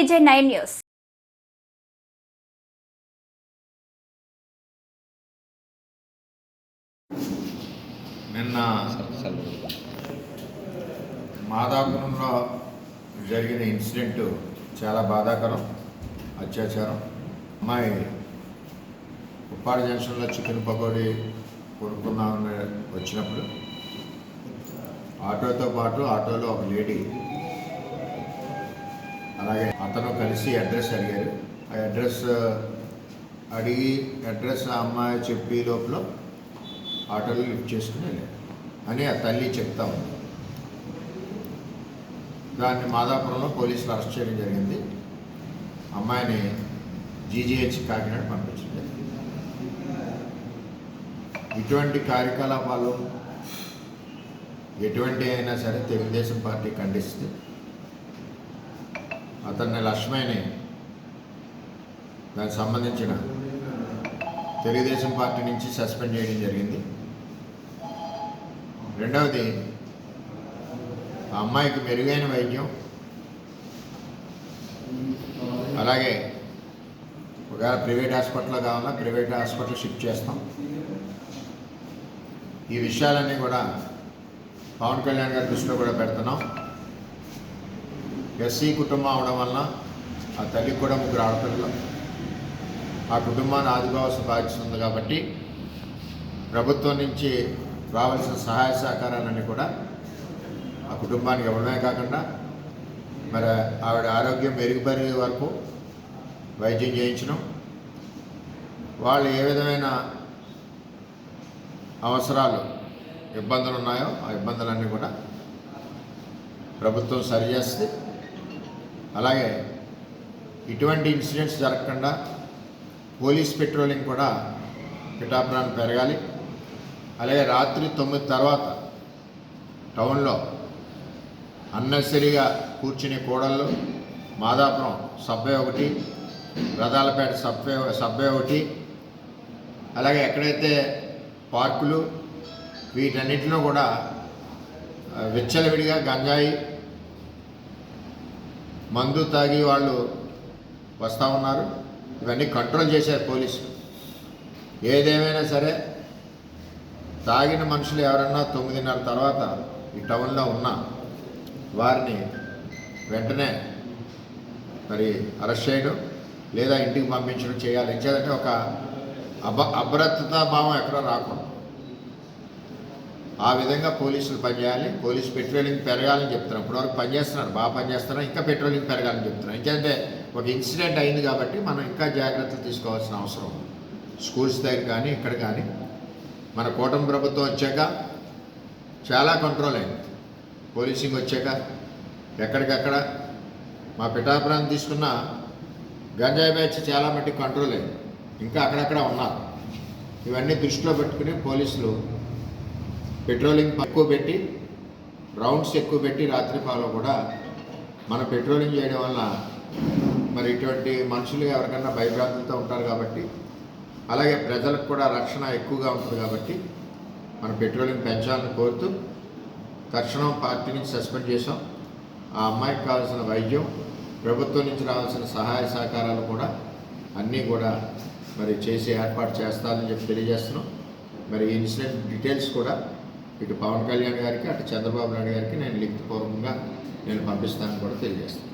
TJ9 news. నిన్న మాదాపురంలో జరిగిన incident చాలా బాధాకరం. అత్యాచారం. అమ్మాయి ఉప్పాడ జంక్షన్లో చికెన్ పకోడీ కొనుక్కుందామని వచ్చినప్పుడు ఆటోతో పాటు ఆటోలో ఒక లేడీ అలాగే అతను కలిసి అడ్రస్ అడిగారు. ఆ అడ్రస్ అడిగి ఆ అమ్మాయి చెప్పి లోపల ఆటోలో లిఫ్ట్ చేసుకుని వెళ్ళారు అని ఆ తల్లి చెప్తా ఉంది. దాన్ని మాదాపురంలో పోలీసులు అరెస్ట్ చేయడం జరిగింది. అమ్మాయిని GGH కాకినాడ పంపించడం జరిగింది. ఇటువంటి కార్యకలాపాలు ఎటువంటి అయినా సరే తెలుగుదేశం పార్టీ ఖండిస్తుంది. అతన్ని లక్ష్మయ్యని దానికి సంబంధించిన తెలుగుదేశం పార్టీ నుంచి సస్పెండ్ చేయడం జరిగింది. రెండవది, ఆ అమ్మాయికి మెరుగైన వైద్యం అలాగే ఒకవేళ ప్రైవేట్ హాస్పిటల్లో కావాలా ప్రైవేట్ హాస్పిటల్ షిఫ్ట్ చేస్తాం. ఈ విషయాలన్నీ కూడా పవన్ కళ్యాణ్ గారి దృష్టిలో కూడా పెడుతున్నాం. SC కుటుంబం అవడం వలన ఆ తల్లికి కూడా 3 ఆడపిల్లలు. ఆ కుటుంబాన్ని ఆదుకోవాల్సిన బాధ్యత ఉంది కాబట్టి ప్రభుత్వం నుంచి రావాల్సిన సహాయ సహకారాలన్నీ కూడా ఆ కుటుంబానికి ఇవ్వడమే కాకుండా మరి ఆవిడ ఆరోగ్యం మెరుగుపడే వరకు వైద్యం చేయించడం, వాళ్ళు ఏ విధమైన అవసరాలు ఇబ్బందులు ఉన్నాయో ఆ ఇబ్బందులన్నీ కూడా ప్రభుత్వం సరిచేస్తుంది. అలాగే ఇటువంటి ఇన్సిడెంట్స్ జరగకుండా పోలీస్ పెట్రోలింగ్ కూడా పిఠాపురాన్ని పెరగాలి. అలాగే రాత్రి 9 తర్వాత టౌన్లో అన్నెసరిగా కూర్చునే కూడళ్ళు, మాదాపురం సబ్వే ఒకటి, రథాలపేట సబ్వే ఒకటి, అలాగే ఎక్కడైతే పార్కులు వీటన్నిటిలో కూడా విచ్చలవిడిగా గంజాయి మందు తాగి వాళ్ళు వస్తూ ఉన్నారు. ఇవన్నీ కంట్రోల్ చేశారు పోలీసులు. ఏదేమైనా సరే తాగిన మనుషులు ఎవరన్నా 9:30 తర్వాత ఈ టౌన్లో ఉన్నా వారిని వెంటనే మరి అరెస్ట్ చేయడం లేదా ఇంటికి పంపించడం చేయాలి. ఎందుకంటే ఒక అభద్రతా భావం ఎక్కడో రాకూడదు. ఆ విధంగా పోలీసులు పనిచేయాలి. పోలీసు పెట్రోలింగ్ పెరగాలని చెప్తున్నాం. ఇప్పటివరకు పనిచేస్తున్నారు, బాగా పనిచేస్తున్నారు. ఇంకా పెట్రోలింగ్ పెరగాలని చెప్తున్నాం. ఎందుకంటే ఒక ఇన్సిడెంట్ అయింది కాబట్టి మనం ఇంకా జాగ్రత్తలు తీసుకోవాల్సిన అవసరం ఉంది. స్కూల్స్ దగ్గర కానీ ఇక్కడ కానీ మన కూటమి ప్రభుత్వం వచ్చాక చాలా కంట్రోల్ అయింది. పోలీసింగ్ వచ్చాక ఎక్కడికక్కడ మా పిఠాపురాన్ని తీసుకున్న గంజాయి బ్యాచ్ చాలా మట్టుకు కంట్రోల్ అయింది. ఇంకా అక్కడక్కడ ఉన్నారు. ఇవన్నీ దృష్టిలో పెట్టుకుని పోలీసులు పెట్రోలింగ్ ఎక్కువ పెట్టి, రౌండ్స్ ఎక్కువ పెట్టి రాత్రిపాలో కూడా మనం పెట్రోలింగ్ చేయడం వల్ల మరి ఇటువంటి మనుషులు ఎవరికన్నా భయభ్రాంతులతో ఉంటారు కాబట్టి, అలాగే ప్రజలకు కూడా రక్షణ ఎక్కువగా ఉంటుంది కాబట్టి మనం పెట్రోలింగ్ పెంచాలని కోరుతూ తక్షణం పార్టీ నుంచి సస్పెండ్ చేసాం. ఆ అమ్మాయికి కావాల్సిన వైద్యం, ప్రభుత్వం నుంచి రావాల్సిన సహాయ సహకారాలు కూడా అన్నీ కూడా మరి చేసి ఏర్పాటు చేస్తారని చెప్పి తెలియజేస్తున్నాం. మరి ఇన్సిడెంట్ డీటెయిల్స్ కూడా ఇటు పవన్ కళ్యాణ్ గారికి అటు చంద్రబాబు నాయుడు గారికి నేను లిఖితపూర్వకంగా పంపిస్తానని కూడా తెలియజేస్తాను.